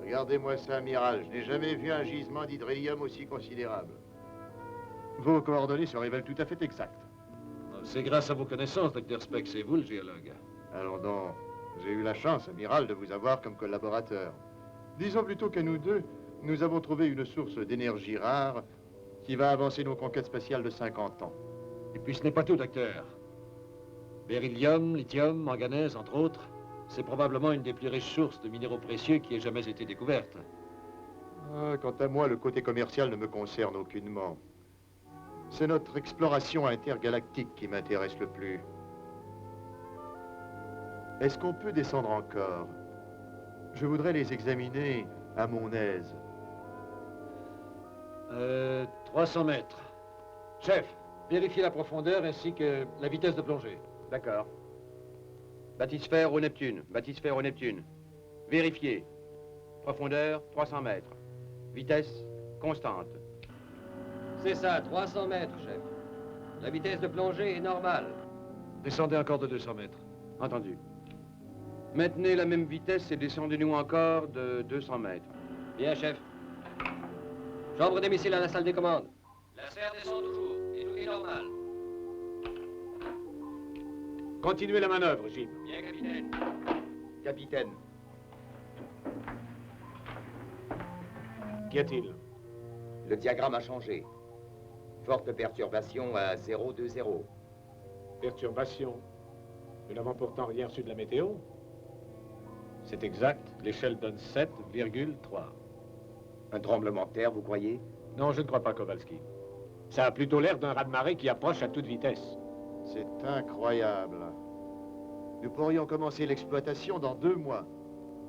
Regardez-moi ça, amiral. Je n'ai jamais vu un gisement d'hydrolium aussi considérable. Vos coordonnées se révèlent tout à fait exactes. C'est grâce à vos connaissances, Dr. Speck, c'est vous le géologue. Allons donc. J'ai eu la chance, amiral, de vous avoir comme collaborateur. Disons plutôt qu'à nous deux, nous avons trouvé une source d'énergie rare qui va avancer nos conquêtes spatiales de 50 ans. Et puis ce n'est pas tout, docteur. Beryllium, lithium, manganèse, entre autres, c'est probablement une des plus riches sources de minéraux précieux qui ait jamais été découverte. Ah, quant à moi, le côté commercial ne me concerne aucunement. C'est notre exploration intergalactique qui m'intéresse le plus. Est-ce qu'on peut descendre encore? Je voudrais les examiner à mon aise. 300 mètres. Chef, vérifiez la profondeur ainsi que la vitesse de plongée. D'accord. Bathysphère au Neptune, bathysphère au Neptune. Vérifiez. Profondeur, 300 mètres. Vitesse constante. C'est ça, 300 mètres, chef. La vitesse de plongée est normale. Descendez encore de 200 mètres. Entendu. Maintenez la même vitesse et descendez-nous encore de 200 mètres. Bien, chef. Chambre des missiles à la salle des commandes. La sphère descend toujours, et tout est normal. Continuez la manœuvre, Jim. Bien, capitaine. Capitaine. Qu'y a-t-il? Le diagramme a changé. Forte perturbation à 0,20. Perturbation. Nous n'avons pourtant rien reçu de la météo. C'est exact, l'échelle donne 7,3. Un tremblement de terre, vous croyez? Non, je ne crois pas, Kowalski. Ça a plutôt l'air d'un raz-de-marée qui approche à toute vitesse. C'est incroyable. Nous pourrions commencer l'exploitation dans 2 mois.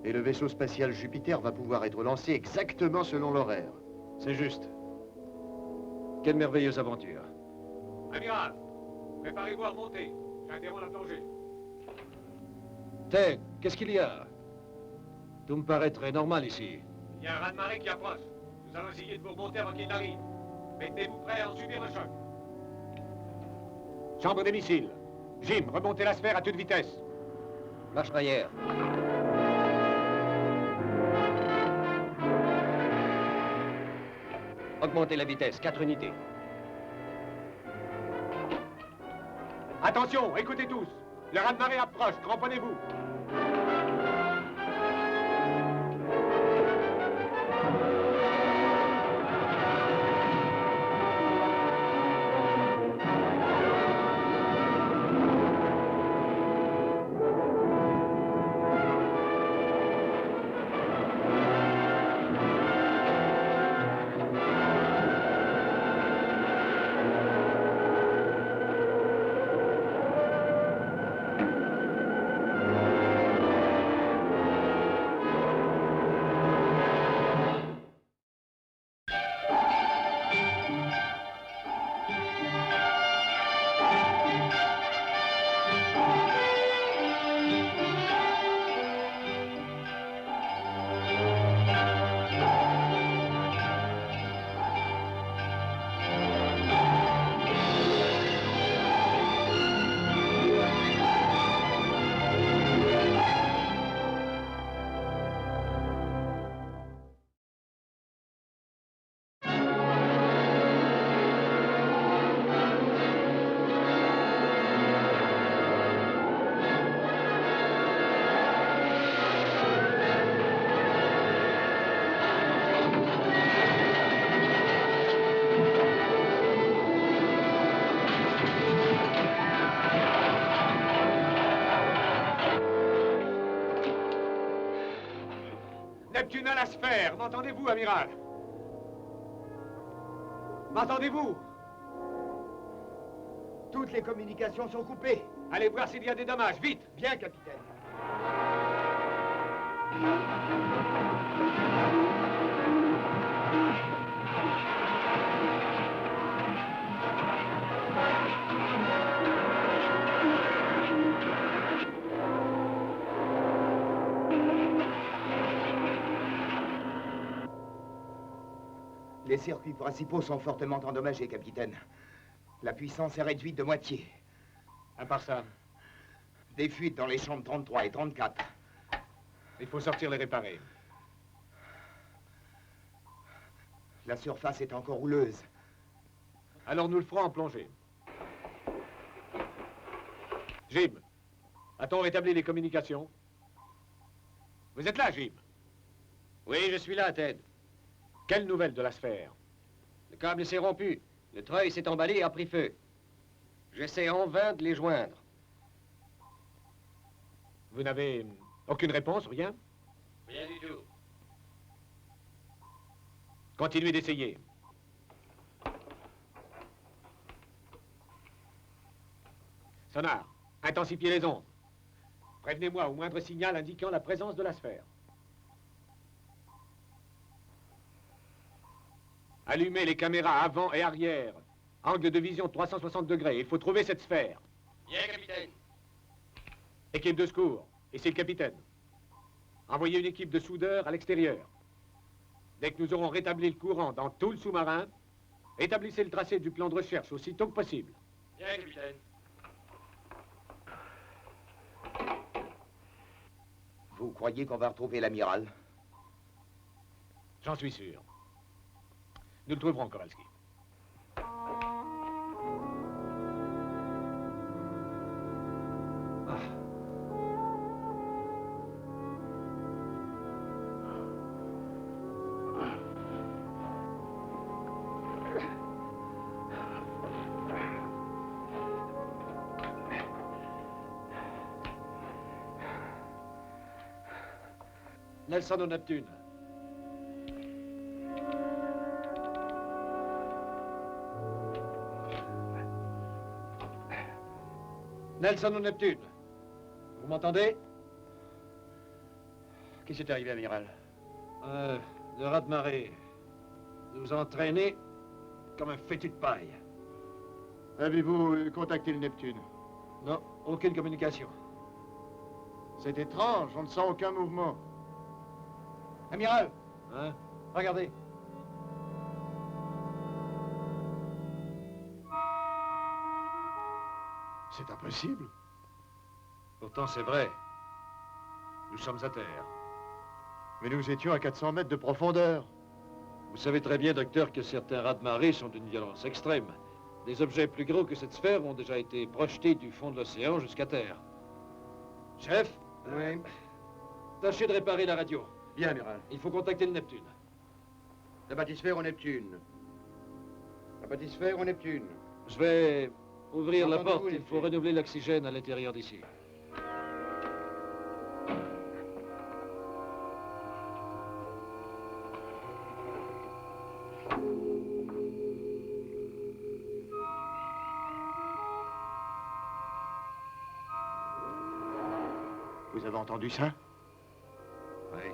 Et le vaisseau spatial Jupiter va pouvoir être lancé exactement selon l'horaire. C'est juste. Quelle merveilleuse aventure. Amiral, préparez-vous à remonter. J'interromps la plongée. Ted, qu'est-ce qu'il y a? Tout me paraît très normal ici. Il y a un raz-de-marée qui approche. Nous allons essayer de vous remonter avant qu'il n'arrive. Mettez-vous prêts à en subir le choc. Chambre des missiles. Jim, remontez la sphère à toute vitesse. Marche arrière. Augmentez la vitesse, 4 unités. Attention, écoutez tous. Le raz-de-marée approche, cramponnez-vous. Neptune à la sphère. M'entendez-vous, amiral? M'entendez-vous? Toutes les communications sont coupées. Allez voir s'il y a des dommages, vite! Bien, capitaine. Les circuits principaux sont fortement endommagés, capitaine. La puissance est réduite de moitié. À part ça, Des fuites dans les chambres 33 et 34. il faut sortir les réparer. La surface est encore houleuse. Alors nous le ferons en plongée. Jim, a-t-on rétabli les communications? Vous êtes là, Jim? Oui, je suis là, Ted. Quelle nouvelle de la sphère? Le câble s'est rompu. Le treuil s'est emballé et a pris feu. J'essaie en vain de les joindre. Vous n'avez aucune réponse, rien? Rien du tout. Continuez d'essayer. Sonar, intensifiez les ondes. Prévenez-moi au moindre signal indiquant la présence de la sphère. Allumez les caméras avant et arrière. Angle de vision 360 degrés. Il faut trouver cette sphère. Bien, capitaine. Équipe de secours, ici le capitaine. Envoyez une équipe de soudeurs à l'extérieur. Dès que nous aurons rétabli le courant dans tout le sous-marin, établissez le tracé du plan de recherche aussitôt que possible. Bien, capitaine. Vous croyez qu'on va retrouver l'amiral? J'en suis sûr. Nous le trouverons, Kowalski. Nelson au Neptune. Nelson au Neptune. Vous m'entendez? Qu'est-ce qui est arrivé, amiral? Le raz-de-marée nous a entraînés comme un fétu de paille. Avez-vous contacté le Neptune? Non, aucune communication. C'est étrange, on ne sent aucun mouvement. Amiral, Hein? regardez. C'est impossible. Pourtant, c'est vrai. Nous sommes à terre. Mais nous étions à 400 mètres de profondeur. Vous savez très bien, docteur, que certains raz-de-marée sont d'une violence extrême. Des objets plus gros que cette sphère ont déjà été projetés du fond de l'océan jusqu'à terre. Chef, Oui. tâchez de réparer la radio. Bien, amiral. Il faut contacter le Neptune. La bâtisphère au Neptune. La bâtisphère au Neptune. Je vais ouvrir la Entendez-vous, porte. Il faut Neptune? renouveler l'oxygène à l'intérieur d'ici. Vous avez entendu ça? Oui.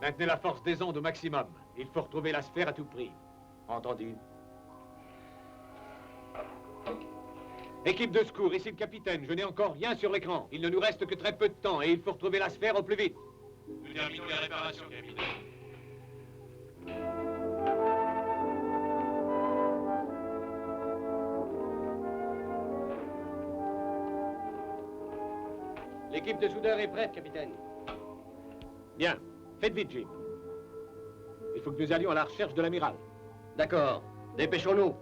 Maintenez la force des ondes au maximum. Il faut retrouver la sphère à tout prix. Entendu. Équipe de secours, ici le capitaine. Je n'ai encore rien sur l'écran. Il ne nous reste que très peu de temps et il faut retrouver la sphère au plus vite. Nous terminons les réparations, capitaine. L'équipe de soudeurs est prête, capitaine. Bien. Faites vite, Jim. Il faut que nous allions à la recherche de l'amiral. D'accord. Dépêchons-nous.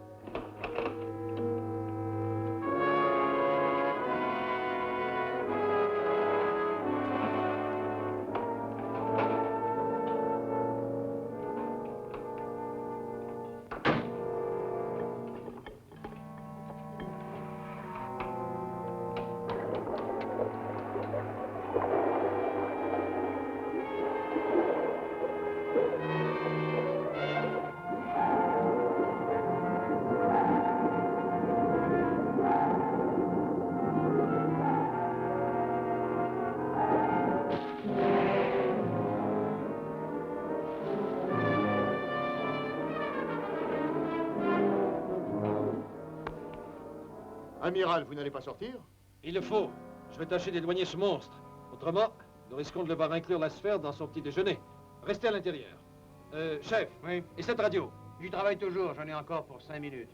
Amiral, vous n'allez pas sortir? Il le faut. Je vais tâcher d'éloigner ce monstre. Autrement, nous risquons de le voir inclure la sphère dans son petit déjeuner. Restez à l'intérieur. Chef. Oui. Et cette radio? J'y travaille toujours, j'en ai encore pour 5 minutes.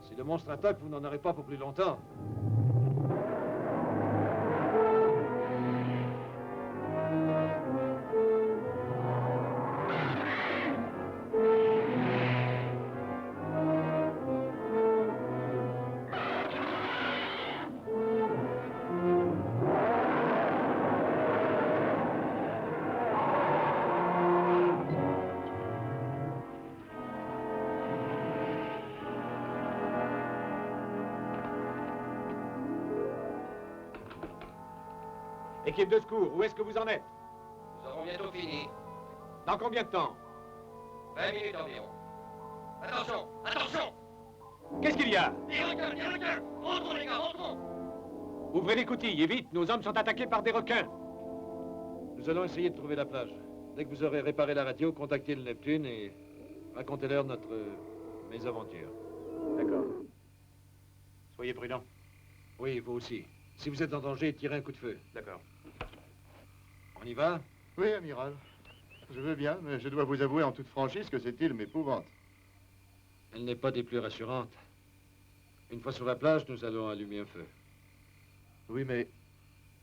Si le monstre attaque, vous n'en aurez pas pour plus longtemps. Équipe de secours, où est-ce que vous en êtes? Nous aurons bientôt fini. Dans combien de temps? 20 minutes environ. Attention! Attention! Qu'est-ce qu'il y a? Des requins! Des requins! Rentrons, les gars, rentrons! Ouvrez les coutilles, et vite, nos hommes sont attaqués par des requins. Nous allons essayer de trouver la plage. Dès que vous aurez réparé la radio, contactez le Neptune et racontez-leur notre mésaventure. D'accord. Soyez prudents. Oui, vous aussi. Si vous êtes en danger, tirez un coup de feu. D'accord. On y va? Oui, amiral. Je veux bien, mais je dois vous avouer en toute franchise que cette île m'épouvante. Elle n'est pas des plus rassurantes. Une fois sur la plage, nous allons allumer un feu. Oui, mais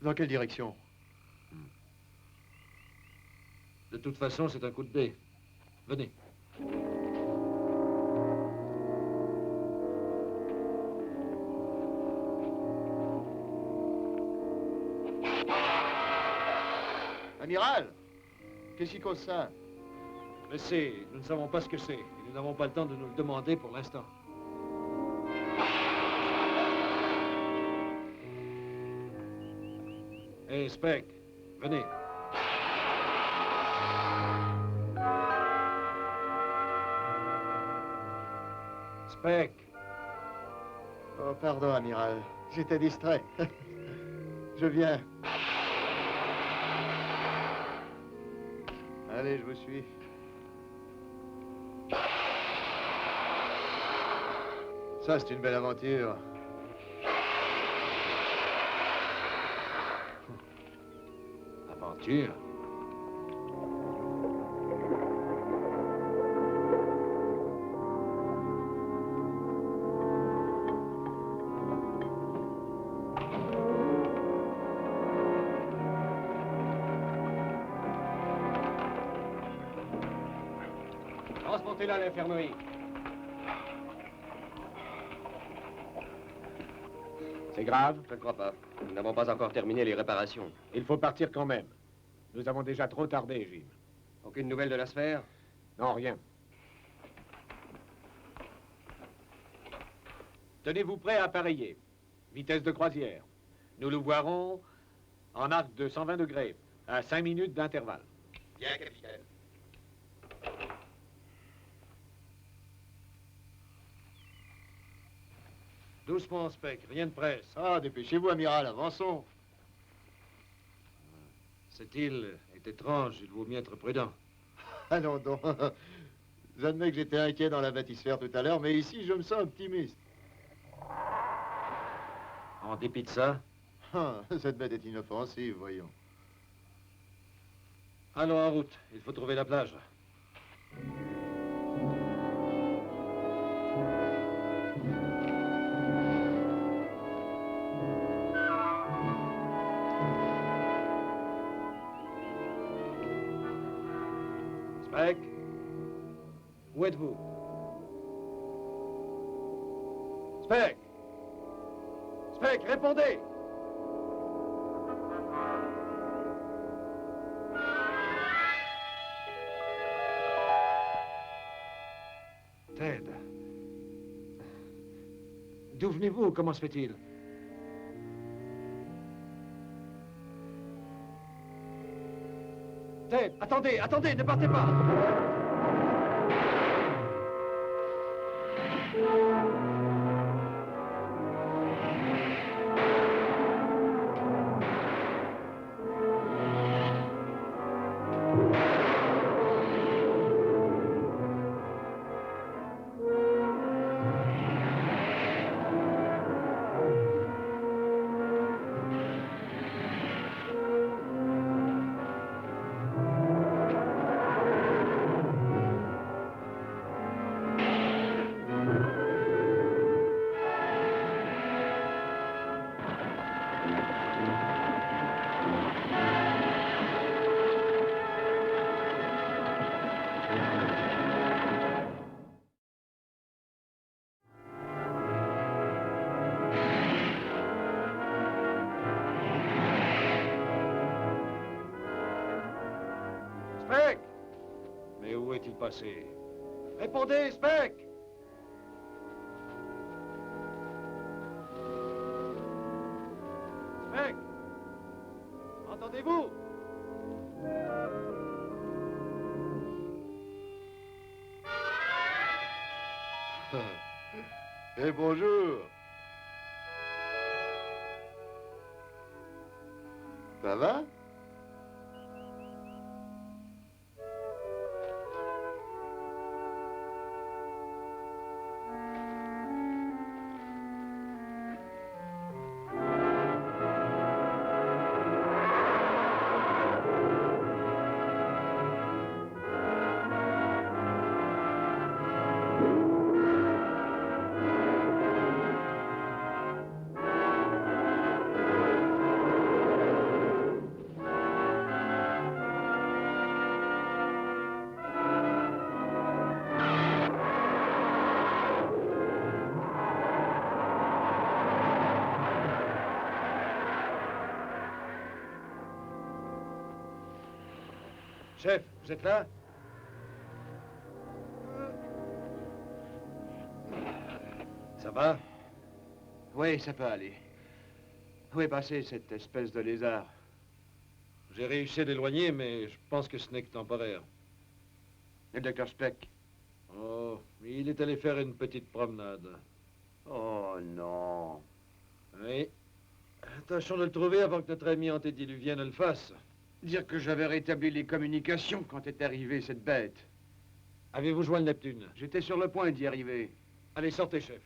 dans quelle direction? De toute façon, c'est un coup de dé. Venez. Amiral! Qu'est-ce qui cause ça? Laissez, nous ne savons pas ce que c'est. Et nous n'avons pas le temps de nous le demander pour l'instant. Hé, Spec, venez. Spec. Oh, pardon, amiral. J'étais distrait. Je viens. Allez, je vous suis. Ça, c'est une belle aventure. Aventure. Transportez-la à l'infirmerie. C'est grave? Je ne crois pas. Nous n'avons pas encore terminé les réparations. Il faut partir quand même. Nous avons déjà trop tardé, Jim. Aucune nouvelle de la sphère? Non, rien. Tenez-vous prêt à appareiller. Vitesse de croisière. Nous le voirons en arc de 120 degrés, à 5 minutes d'intervalle. Bien, capitaine. Doucement, Spec, rien de presse. Ah, dépêchez-vous, amiral, avançons. Cette île est étrange, il vaut mieux être prudent. Allons donc. J'admets que j'étais inquiet dans la bâtisphère tout à l'heure, mais ici, je me sens optimiste. En dépit de ça, Ah, cette bête est inoffensive, voyons. allons en route. Il faut trouver la plage. Spec, où êtes-vous? Spec! Spec, répondez! Ted. D'où venez-vous? Comment se fait-il? Ted, attendez, attendez, ne partez pas! passer. Répondez, Spec! Spec! Entendez-vous? Et bonjour. Ça va? Chef, vous êtes là? Ça va? Oui, ça peut aller. Où est passé cette espèce de lézard? J'ai réussi à l'éloigner, mais je pense que ce n'est que temporaire. Le docteur Speck. Oh, il est allé faire une petite promenade. Oh non. Oui. Tâchons de le trouver avant que notre ami antédiluvien ne le fasse. Dire que j'avais rétabli les communications quand est arrivée cette bête. Avez-vous joint le Neptune? J'étais sur le point d'y arriver. Allez, sortez, chef.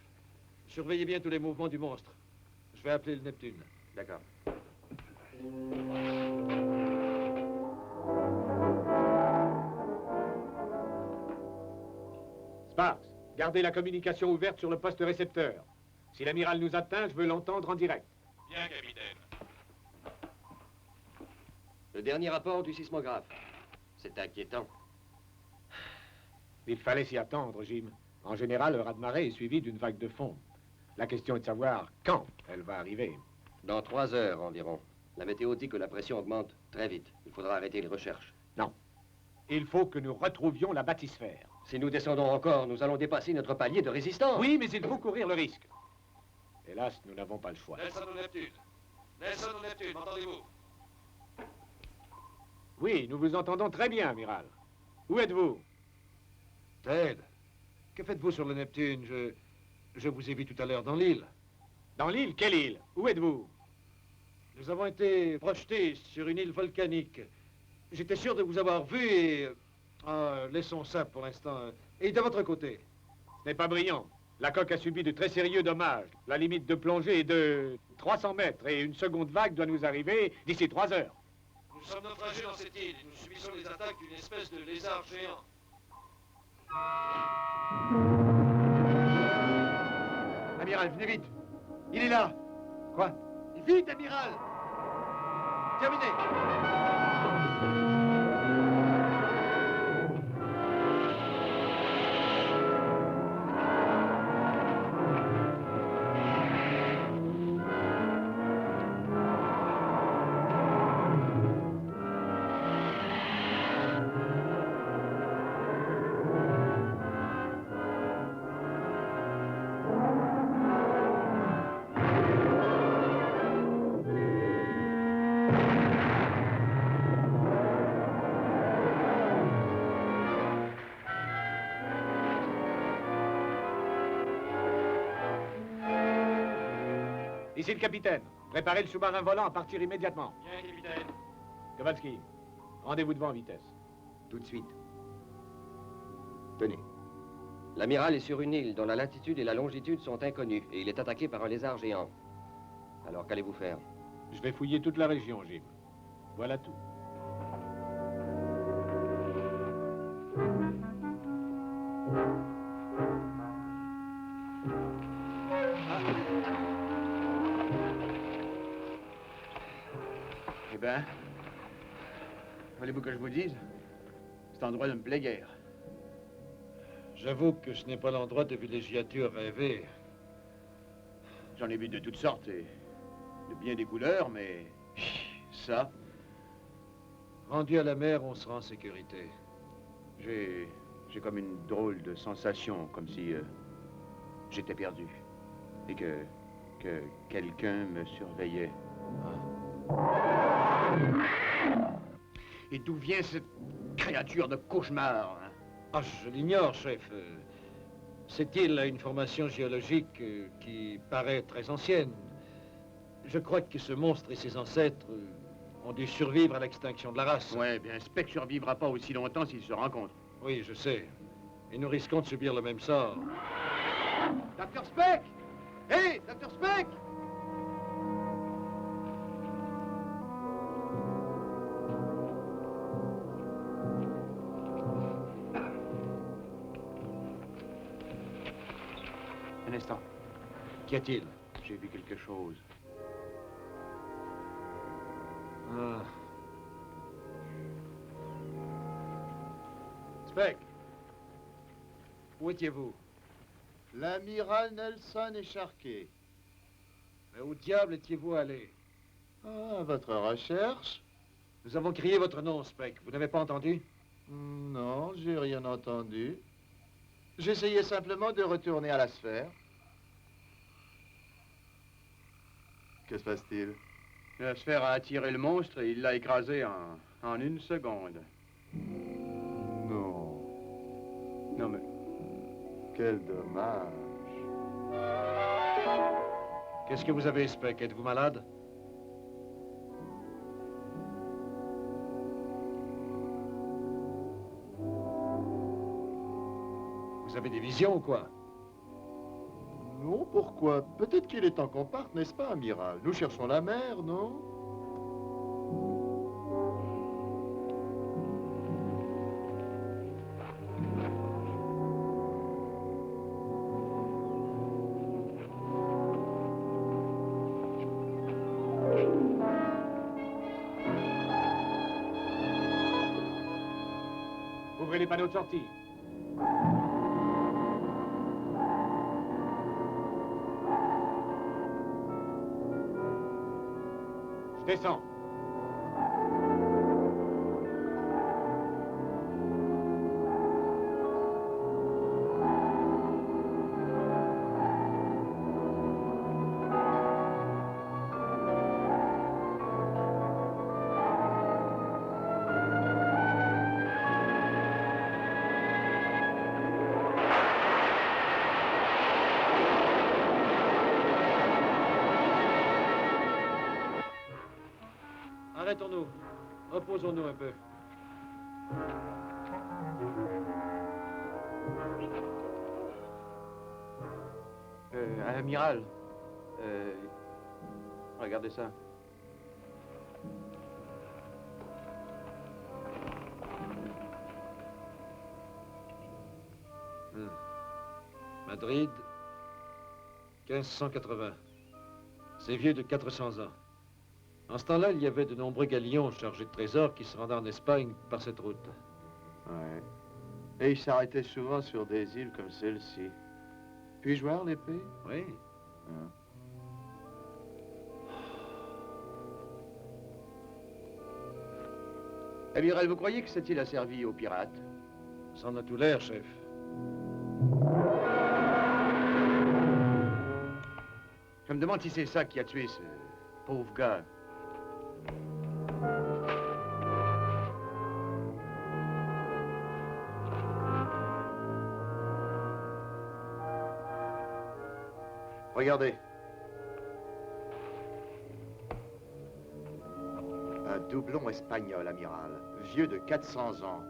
Surveillez bien tous les mouvements du monstre. Je vais appeler le Neptune. D'accord. Sparks, gardez la communication ouverte sur le poste récepteur. Si l'amiral nous atteint, je veux l'entendre en direct. Bien, capitaine. Le dernier rapport du sismographe. C'est inquiétant. Il fallait s'y attendre, Jim. En général, le raz-de-marée est suivi d'une vague de fond. La question est de savoir quand elle va arriver. Dans 3 heures environ. La météo dit que la pression augmente très vite. Il faudra arrêter les recherches. Non. Il faut que nous retrouvions la bâtisphère. Si nous descendons encore, nous allons dépasser notre palier de résistance. Oui, mais il faut courir le risque. Hélas, nous n'avons pas le choix. Nelson au Neptune. Nelson au Neptune, m'entendez-vous? Oui, nous vous entendons très bien, amiral. Où êtes-vous? Ted, que faites-vous sur le Neptune? Je vous ai vu tout à l'heure dans l'île. Dans l'île? Quelle île? Où êtes-vous? Nous avons été projetés sur une île volcanique. J'étais sûr de vous avoir vu et... laissons ça pour l'instant. Et de votre côté? Ce n'est pas brillant. La coque a subi de très sérieux dommages. La limite de plongée est de 300 mètres et une seconde vague doit nous arriver d'ici 3 heures. Nous sommes naufragés dans cette île et nous subissons les attaques d'une espèce de lézard géant. Amiral, venez vite. Il est là. Quoi? Vite, amiral. Terminé. Ici le capitaine. Préparez le sous-marin volant à partir immédiatement. Bien, capitaine. Kowalski, rendez-vous devant en vitesse. Tout de suite. Tenez. L'amiral est sur une île dont la latitude et la longitude sont inconnues et il est attaqué par un lézard géant. Alors qu'allez-vous faire? Je vais fouiller toute la région, Jim. Voilà tout. Eh ben, voulez-vous que je vous dise? Cet endroit ne me plaît guère. J'avoue que ce n'est pas l'endroit de villégiature rêvée. J'en ai vu de toutes sortes et de bien des couleurs, mais ça, Rendu à la mer, on sera en sécurité. j'ai J'ai comme une drôle de sensation, comme si j'étais perdu. Et que quelqu'un me surveillait. Et d'où vient cette créature de cauchemar, hein? Ah, je l'ignore, chef. Cette île a une formation géologique qui paraît très ancienne. Je crois que ce monstre et ses ancêtres ont dû survivre à l'extinction de la race. Ouais, bien, Speck survivra pas aussi longtemps s'ils se rencontrent. Oui, je sais. Et nous risquons de subir le même sort. Dr. Speck! Hé, Dr. Speck! Un instant. Qu'y a-t-il? J'ai vu quelque chose. Ah. Speck, où étiez-vous? L'amiral Nelson Écharqué. Mais où diable étiez-vous allé? Ah, votre recherche? Nous avons crié votre nom, Speck. Vous n'avez pas entendu? Non, j'ai rien entendu. J'essayais simplement de retourner à la sphère. Que se passe-t-il? La sphère a attiré le monstre et il l'a écrasé en une seconde. Non. Non, mais... Quel dommage. Qu'est-ce que vous avez, Speck? Êtes-vous malade? Vous avez des visions ou quoi? Non, pourquoi? Peut-être qu'il est temps qu'on parte, n'est-ce pas, amiral? Nous cherchons la mer, non? Ouvrez les panneaux de sortie. Je descends. Arrêtons-nous. Reposons-nous un peu. Amiral. Regardez ça. Madrid, 1580. C'est vieux de 400 ans. En ce temps-là, il y avait de nombreux galions chargés de trésors qui se rendaient en Espagne par cette route. Ouais. Et il s'arrêtait souvent sur des îles comme celle-ci. Puis-je voir l'épée? Oui. Hein? Amiral, vous croyez que cette île a servi aux pirates? Ça en a tout l'air, chef. Je me demande si c'est ça qui a tué ce pauvre gars. Regardez. Un doublon espagnol, amiral. Vieux de 400 ans.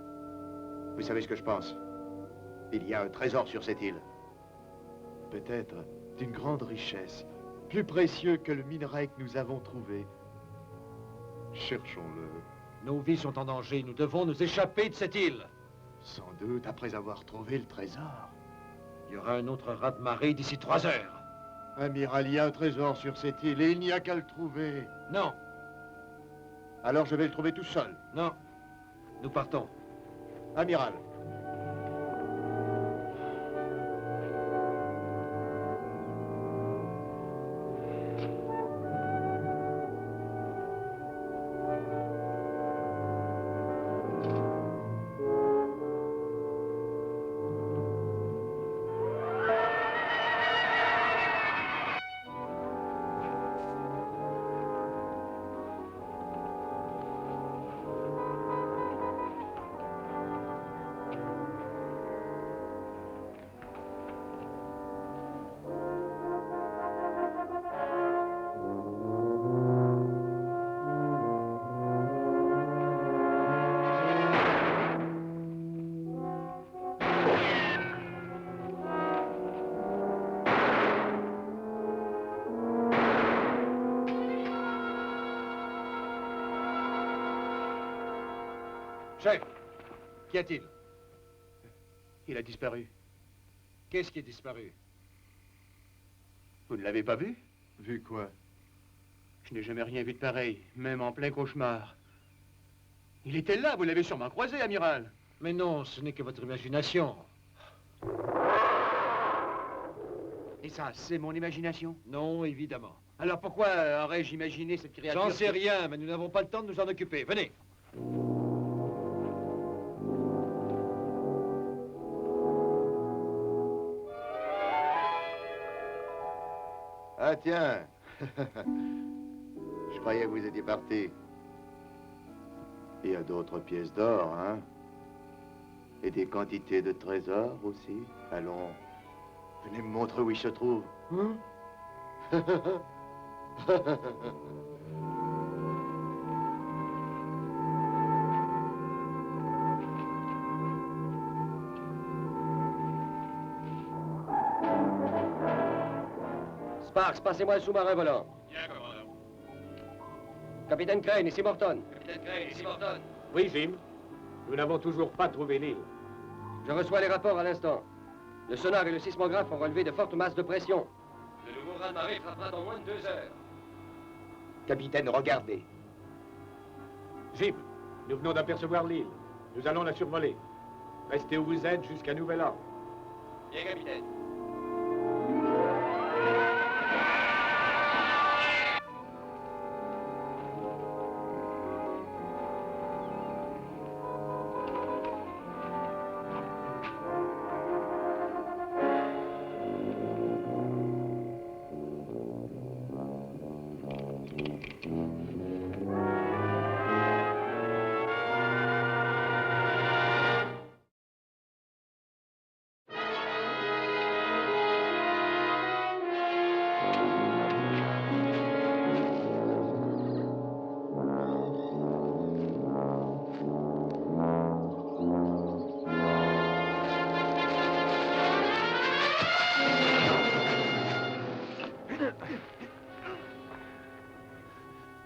Vous savez ce que je pense? Il y a un trésor sur cette île. Peut-être d'une grande richesse. Plus précieux que le minerai que nous avons trouvé. Cherchons-le. Nos vies sont en danger. Nous devons nous échapper de cette île. Sans doute après avoir trouvé le trésor. Il y aura un autre raz-de-marée d'ici 3 heures. Amiral, il y a un trésor sur cette île et il n'y a qu'à le trouver. Non, Alors je vais le trouver tout seul. non. Nous partons. Amiral. Chef, qu'y a-t-il? Il a disparu. Qu'est-ce qui est disparu? Vous ne l'avez pas vu? Vu quoi? Je n'ai jamais rien vu de pareil, même en plein cauchemar. Il était là, vous l'avez sûrement croisé, amiral. Mais non, ce n'est que votre imagination. Et ça, c'est mon imagination? Non, évidemment. Alors pourquoi aurais-je imaginé cette créature? J'en sais rien, mais nous n'avons pas le temps de nous en occuper. Venez. Ah tiens. Je croyais que vous étiez parti. Il y a d'autres pièces d'or, hein? Et des quantités de trésors aussi. Allons, venez me montrer où ils se trouvent. Hein? Sparks, passez-moi le sous-marin volant. Bien, commandant. Capitaine Crane, ici Morton. Capitaine Crane, ici Morton. Oui, Jim. Nous n'avons toujours pas trouvé l'île. Je reçois les rapports à l'instant. Le sonar et le sismographe ont relevé de fortes masses de pression. Le nouveau raz-de-marée frappera dans moins de 2 heures. Capitaine, regardez. Jim, nous venons d'apercevoir l'île. Nous allons la survoler. Restez où vous êtes jusqu'à nouvel ordre. Bien, capitaine.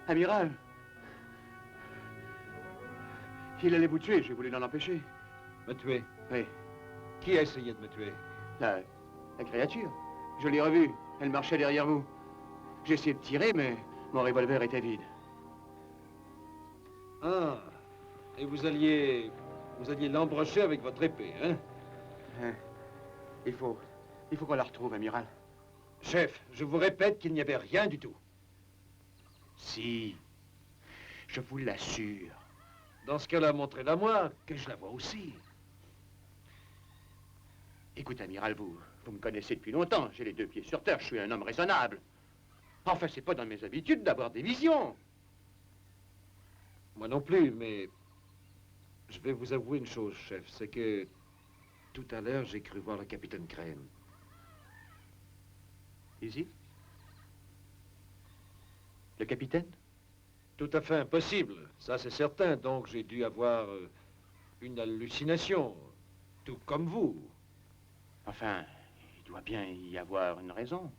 Amiral. Il allait vous tuer, j'ai voulu l'en empêcher. Me tuer? Oui, Qui a essayé de me tuer? la créature. Je l'ai revue, elle marchait derrière vous. J'ai essayé de tirer, mais mon revolver était vide. Ah, et vous alliez l'embrocher avec votre épée, hein? Hein, Il faut qu'on la retrouve, amiral. Chef, je vous répète qu'il n'y avait rien du tout. Si, je vous l'assure. Dans ce cas-là, montrez-la moi, que je la vois aussi. Écoute, amiral, vous me connaissez depuis longtemps. J'ai les 2 pieds sur terre, je suis un homme raisonnable. Enfin, c'est pas dans mes habitudes d'avoir des visions. Moi non plus, mais je vais vous avouer une chose, chef, c'est que tout à l'heure, j'ai cru voir le capitaine Crane. Ici? Le capitaine? Tout à fait impossible, ça c'est certain, donc j'ai dû avoir une hallucination, tout comme vous. Enfin, il doit bien y avoir une raison.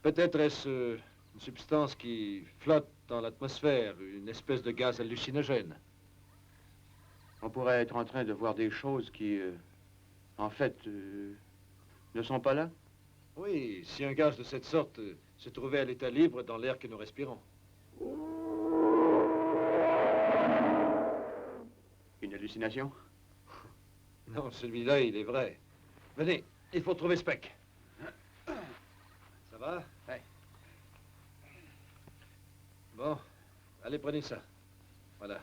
Peut-être est-ce une substance qui flotte dans l'atmosphère, une espèce de gaz hallucinogène. On pourrait être en train de voir des choses qui, en fait, ne sont pas là. Oui, si un gaz de cette sorte se trouvait à l'état libre dans l'air que nous respirons. Une hallucination? Non, celui-là, il est vrai. Venez, il faut trouver Speck. Ça va? Oui. Bon, allez, prenez ça. Voilà.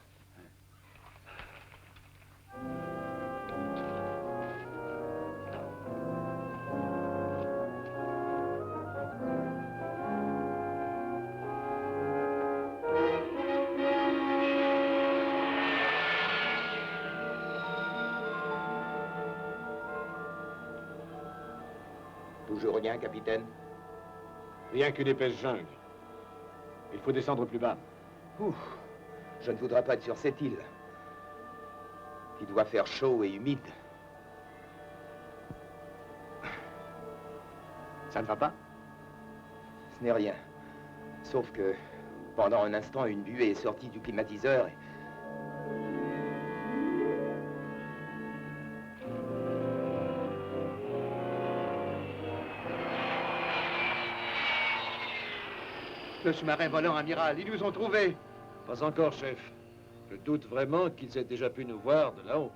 Toujours rien, capitaine? Rien qu'une épaisse jungle. Il faut descendre plus bas. Ouf, je ne voudrais pas être sur cette île. Il doit faire chaud et humide. Ça ne va pas? Ce n'est rien. Sauf que, pendant un instant, une buée est sortie du climatiseur et... Le sous-marin volant, amiral, ils nous ont trouvés. Pas encore, chef. Je doute vraiment qu'ils aient déjà pu nous voir de là-haut.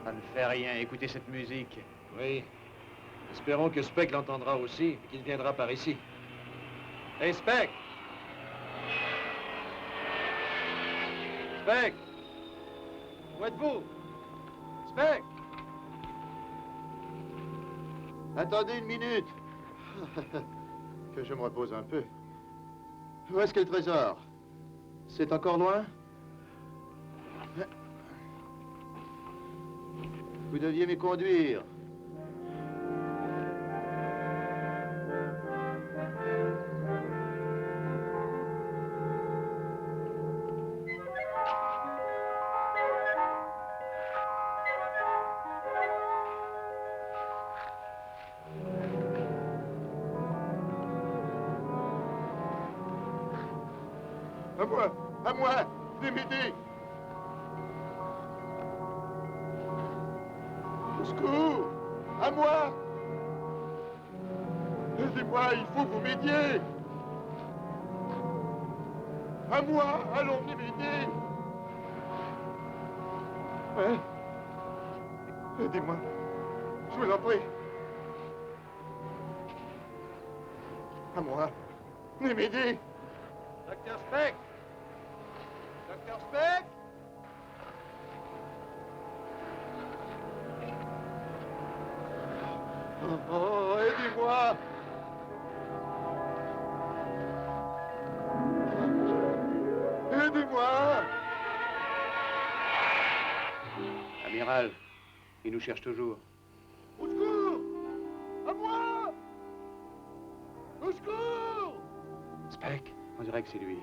Ça ne fait rien, écoutez cette musique. Oui. Espérons que Speck l'entendra aussi et qu'il viendra par ici. Hey, Speck! Speck! Où êtes-vous? Speck! Attendez une minute. Que je me repose un peu. Où est-ce qu'est le trésor? C'est encore loin? Vous deviez m'y conduire. À moi, venez m'aider. Au secours, à moi. Aidez-moi, il faut que vous m'aidiez. À moi, allons, venez m'aider. Ouais. Aidez-moi, je vous en prie. À moi, venez m'aider. Docteur Speck! Docteur Speck! Oh, aidez-moi. Aidez-moi. Amiral, il nous cherche toujours. Au secours. À moi. Au secours. Speck, on dirait que c'est lui.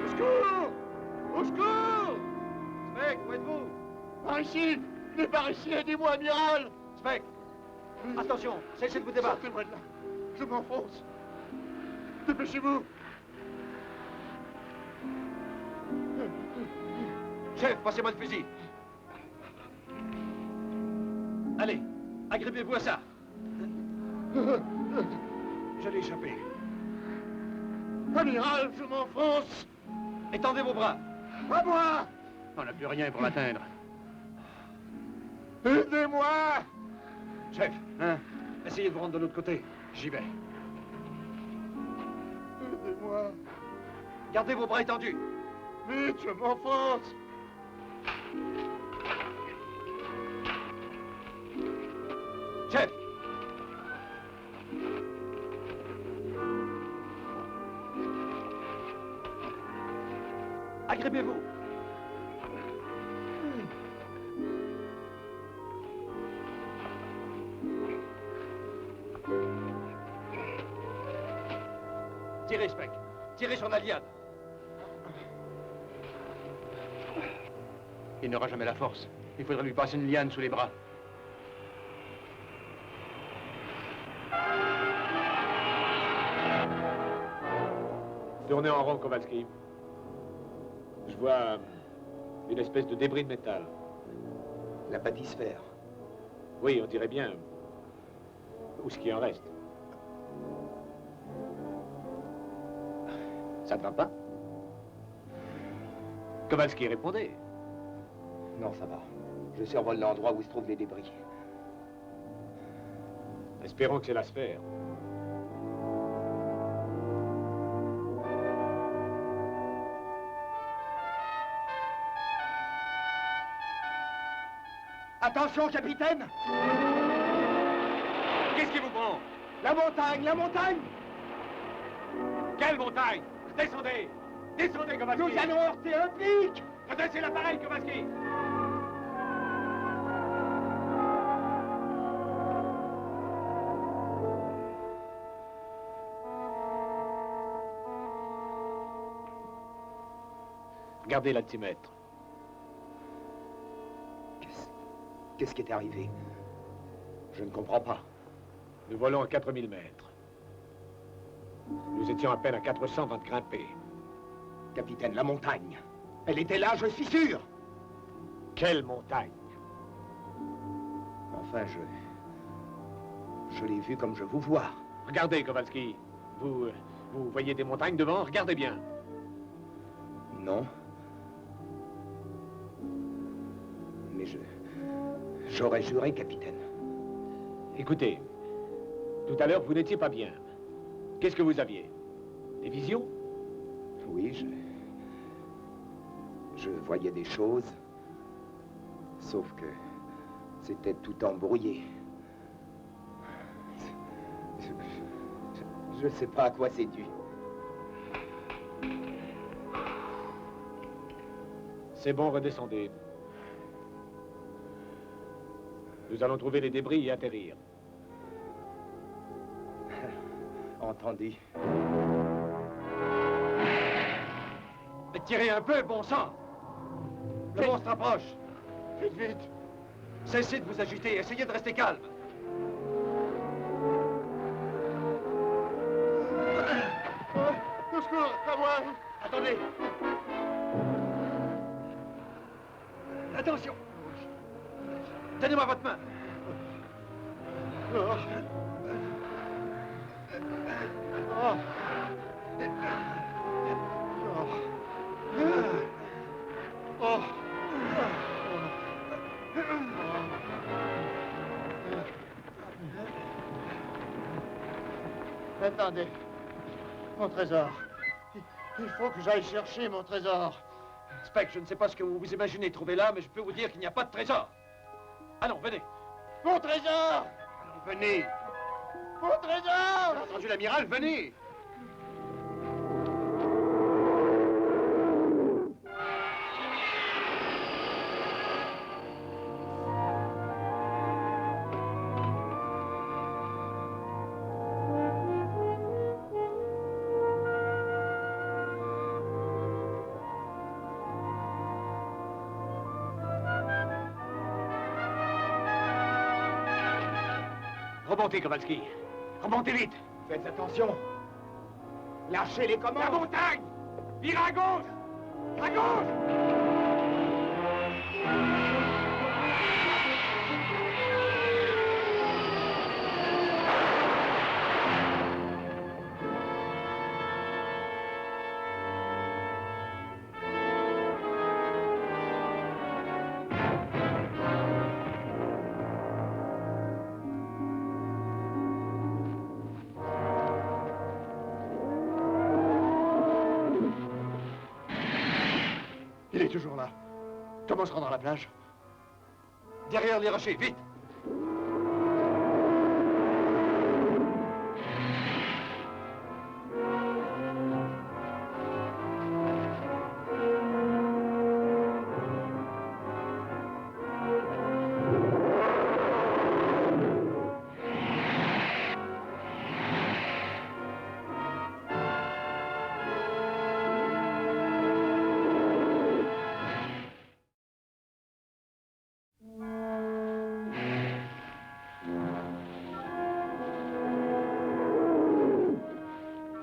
Au secours. Au secours. Speck, où êtes-vous? Par ici. Venez par ici, aidez-moi, amiral. Speck! Attention, cessez de vous débattre. Sortez-moi de là. Je m'enfonce. Dépêchez-vous. Chef, passez-moi le fusil. Allez, agrippez-vous à ça. Je l'ai échappé. Amiral, je m'enfonce. Étendez vos bras. À moi. On n'a plus rien pour l'atteindre. Aidez-moi. Chef, Hein? essayez de vous rendre de l'autre côté. J'y vais. Aidez-moi. Gardez vos bras étendus. Vite, je m'enfonce. Chef! Agrippez-vous. Tirez, Speck. Tirez sur la liane. Il n'aura jamais la force. Il faudrait lui passer une liane sous les bras. Tournez en rond, Kowalski. Je vois une espèce de débris de métal. La bathysphère. Oui, on dirait bien. Ou ce qui en reste. Ça ne va pas? Kowalski, répondez. Non, ça va. Je survole l'endroit où se trouvent les débris. Espérons que c'est la sphère. Attention, capitaine! Qu'est-ce qui vous prend? La montagne, la montagne! Quelle montagne? Descendez! Descendez, Kowalski! Nous allons heurter un pic! Redressez l'appareil, Kowalski! Gardez l'altimètre. Qu'est-ce qui est arrivé? Je ne comprends pas. Nous volons à 4000 mètres. Nous étions à peine à 400 avant de grimper. Capitaine, la montagne. Elle était là, je suis sûr! Quelle montagne? Enfin, Je l'ai vu comme je vous vois. Regardez, Kowalski. Vous voyez des montagnes devant? Regardez bien. Non. Mais j'aurais juré, capitaine. Écoutez, tout à l'heure, vous n'étiez pas bien. Qu'est-ce que vous aviez? Des visions? Oui, je voyais des choses. Sauf que c'était tout embrouillé. Je sais pas à quoi c'est dû. C'est bon, redescendez. Nous allons trouver les débris et atterrir. Entendu. Mais tirez un peu, bon sang! Le monstre approche! Vite, vite! Cessez de vous agiter, essayez de rester calme! Au secours, à moi! Attendez! Attention! Donnez-moi votre main! Oh. Oh. Oh. Attendez. Mon trésor. Il faut que j'aille chercher mon trésor. Spec, je ne sais pas ce que vous vous imaginez trouver là, mais je peux vous dire qu'il n'y a pas de trésor. Allons, venez. Mon trésor! Venez! Mon trésor! J'ai entendu l'amiral, venez! Remontez, Kowalski. Remontez vite. Faites attention. Lâchez les commandes. La montagne! Vire à gauche! À gauche! Il est toujours là. Comment se rendre à la plage? Derrière les rochers, vite!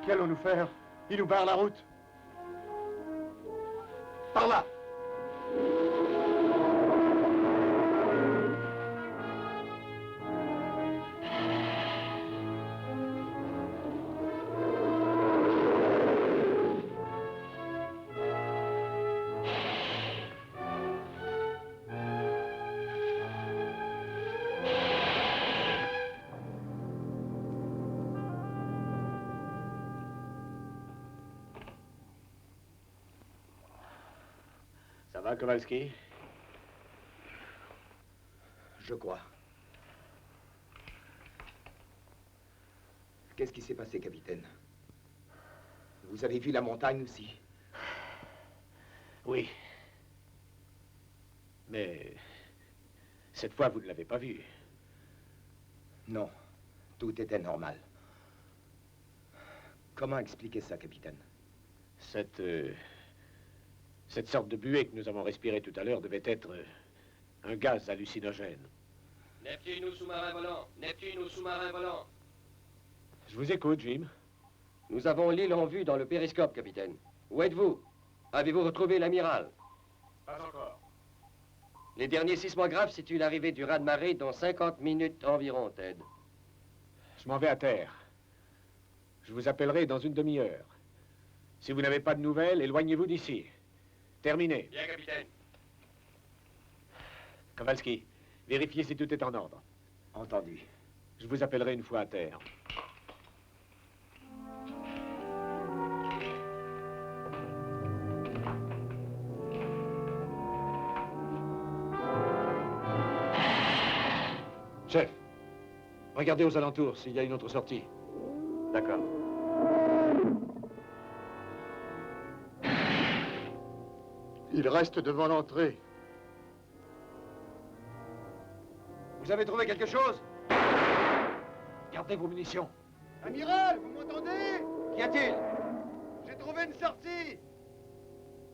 Qu'allons-nous faire? Il nous barre la route. Par là! Ça va, Kowalski? Je crois. Qu'est-ce qui s'est passé, capitaine? Vous avez vu la montagne aussi? Oui. Mais cette fois, vous ne l'avez pas vue. Non, tout était normal. Comment expliquer ça, capitaine? Cette sorte de buée que nous avons respirée tout à l'heure devait être un gaz hallucinogène. Neptune ou sous-marin volant! Neptune ou sous-marin volant! Je vous écoute, Jim. Nous avons l'île en vue dans le périscope, capitaine. Où êtes-vous? Avez-vous retrouvé l'amiral? Pas encore. Les derniers sismographes situent l'arrivée du raz-de-marée dans 50 minutes environ, Ted. Je m'en vais à terre. Je vous appellerai dans une demi-heure. Si vous n'avez pas de nouvelles, éloignez-vous d'ici. Terminé. Bien, capitaine. Kowalski, vérifiez si tout est en ordre. Entendu. Je vous appellerai une fois à terre. Chef, regardez aux alentours s'il y a une autre sortie. D'accord. Il reste devant l'entrée. Vous avez trouvé quelque chose? Gardez vos munitions. Amiral, vous m'entendez? Qu'y a-t-il? J'ai trouvé une sortie.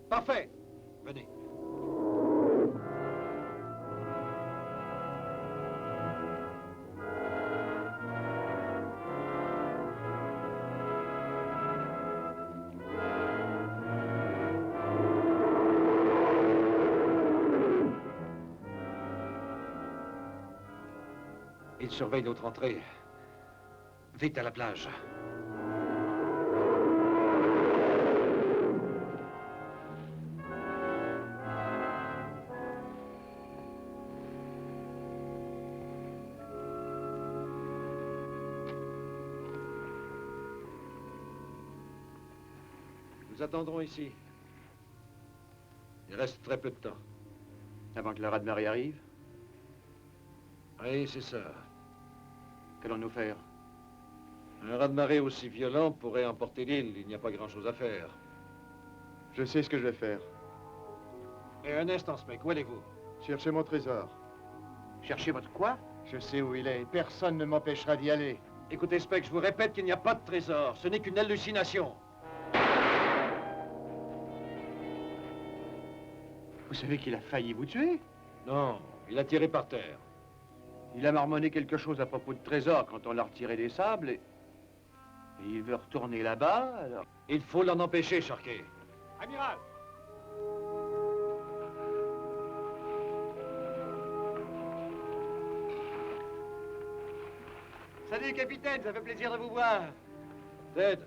Parfait. Venez. Il surveille l'autre entrée. Vite à la plage. Nous attendrons ici. Il reste très peu de temps. Avant que le raz-de-marée arrive, Oui, c'est ça. qu'allons-nous faire? Un raz-de-marée aussi violent pourrait emporter l'île. Il n'y a pas grand-chose à faire. Je sais ce que je vais faire. Et un instant, Spec, où allez-vous? Cherchez mon trésor. Cherchez votre quoi? Je sais où il est. Personne ne m'empêchera d'y aller. Écoutez, Spec, je vous répète qu'il n'y a pas de trésor. Ce n'est qu'une hallucination. Vous savez qu'il a failli vous tuer? Non, il a tiré par terre. Il a marmonné quelque chose à propos de trésor quand on l'a retiré des sables et il veut retourner là-bas, alors... Il faut l'en empêcher, Sharkey. Amiral! Salut, capitaine, ça fait plaisir de vous voir. Ted,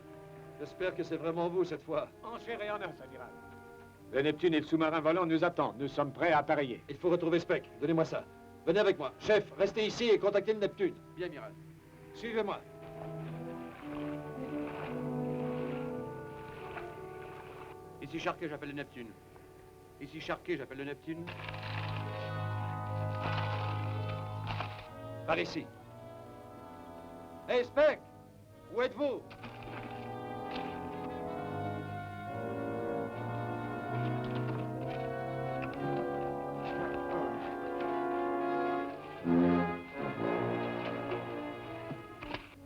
j'espère que c'est vraiment vous cette fois. En chair et en os, amiral. Le Neptune et le sous-marin volant nous attendent. Nous sommes prêts à appareiller. Il faut retrouver Spec. Donnez-moi ça. Venez avec moi. Chef, restez ici et contactez le Neptune. Bien, amiral. Suivez-moi. Ici Sharkey, j'appelle le Neptune. Ici Sharkey, j'appelle le Neptune. Par ici. Hey, Spec! Où êtes-vous?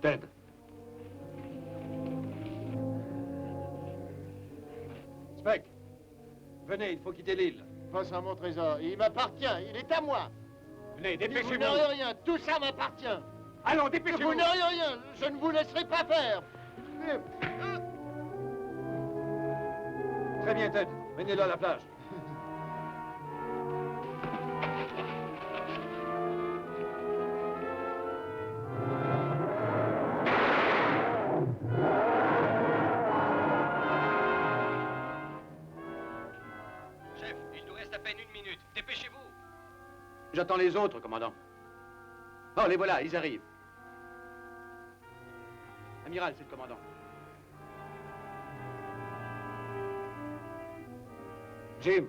Ted. Spec, venez, il faut quitter l'île. Pas sans mon trésor. Il m'appartient. Il est à moi. Venez, Vous dépêchez-vous. n'aurez rien. Tout ça m'appartient. Allons, dépêchez-vous. Vous n'aurez rien. Je ne vous laisserai pas faire. Très bien, Ted. Menez-le à la plage. Chef, il nous reste à peine une minute. Dépêchez-vous. J'attends les autres, commandant. Oh, les voilà, ils arrivent. Amiral, c'est le commandant. Jim,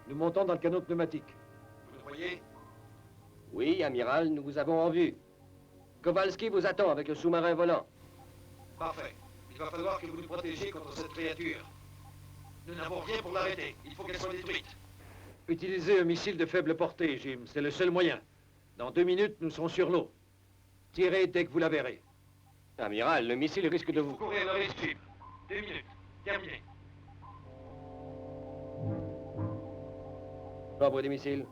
nous montons dans le canot pneumatique. Vous le voyez? Oui, amiral, nous vous avons en vue. Kowalski vous attend avec le sous-marin volant. Parfait. Il va falloir que vous nous protégiez contre cette créature. Nous n'avons rien pour l'arrêter. Il faut qu'elle soit détruite. Utilisez un missile de faible portée, Jim. C'est le seul moyen. Dans 2 minutes, nous serons sur l'eau. Tirez dès que vous la verrez. Amiral, le missile risque de Vous vous... courez le risque, Jim. 2 minutes. Terminé. Ordre des missiles.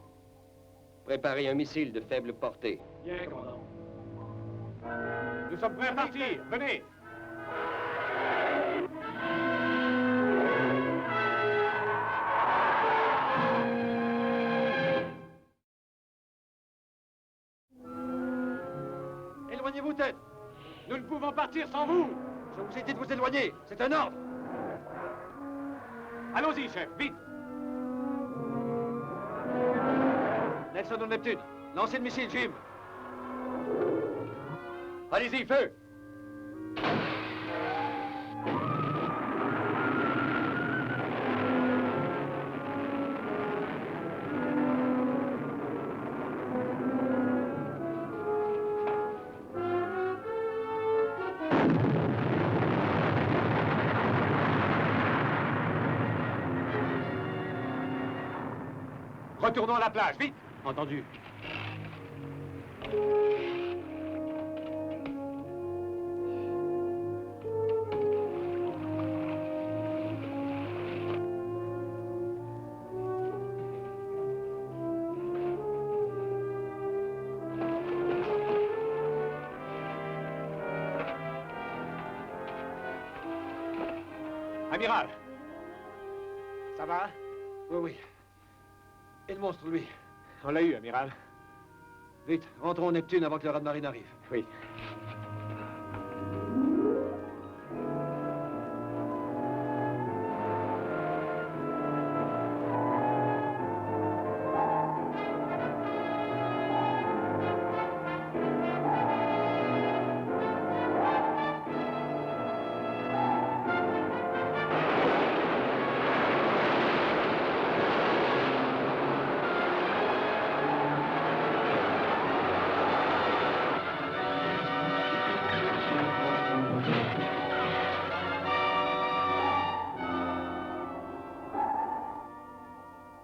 Préparez un missile de faible portée. Bien, commandant. Nous sommes prêts à partir. Venez. éloignez-vous, tête. Nous ne pouvons partir sans vous. Je vous ai dit de vous éloigner. C'est un ordre. Allons-y, chef, vite. Nelson au Neptune. Lancez le missile, Jim. Allez-y, feu. Retournons à la plage, vite. Entendu. Amiral. Ça va? Oui, oui. Et le monstre, lui? On l'a eu, amiral. Vite, rentrons au Neptune avant que le raz-de-marée n'arrive. Oui.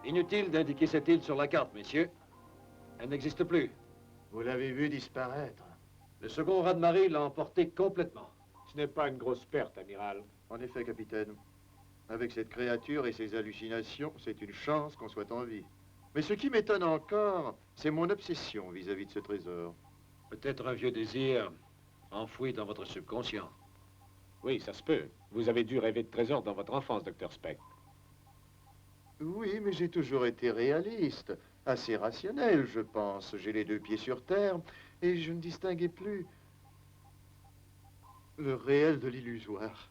Inutile d'indiquer cette île sur la carte, messieurs. Elle n'existe plus. Vous l'avez vu disparaître. Le second raz-de-marée l'a emporté complètement. Ce n'est pas une grosse perte, amiral. En effet, capitaine. Avec cette créature et ses hallucinations, c'est une chance qu'on soit en vie. Mais ce qui m'étonne encore, c'est mon obsession vis-à-vis de ce trésor. Peut-être un vieux désir enfoui dans votre subconscient. Oui, ça se peut. Vous avez dû rêver de trésors dans votre enfance, Dr. Speck. Oui, mais j'ai toujours été réaliste, assez rationnel, je pense. J'ai les deux pieds sur terre, et je ne distinguais plus le réel de l'illusoire.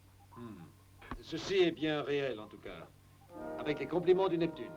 Ceci est bien réel, en tout cas. Avec les compliments du Neptune.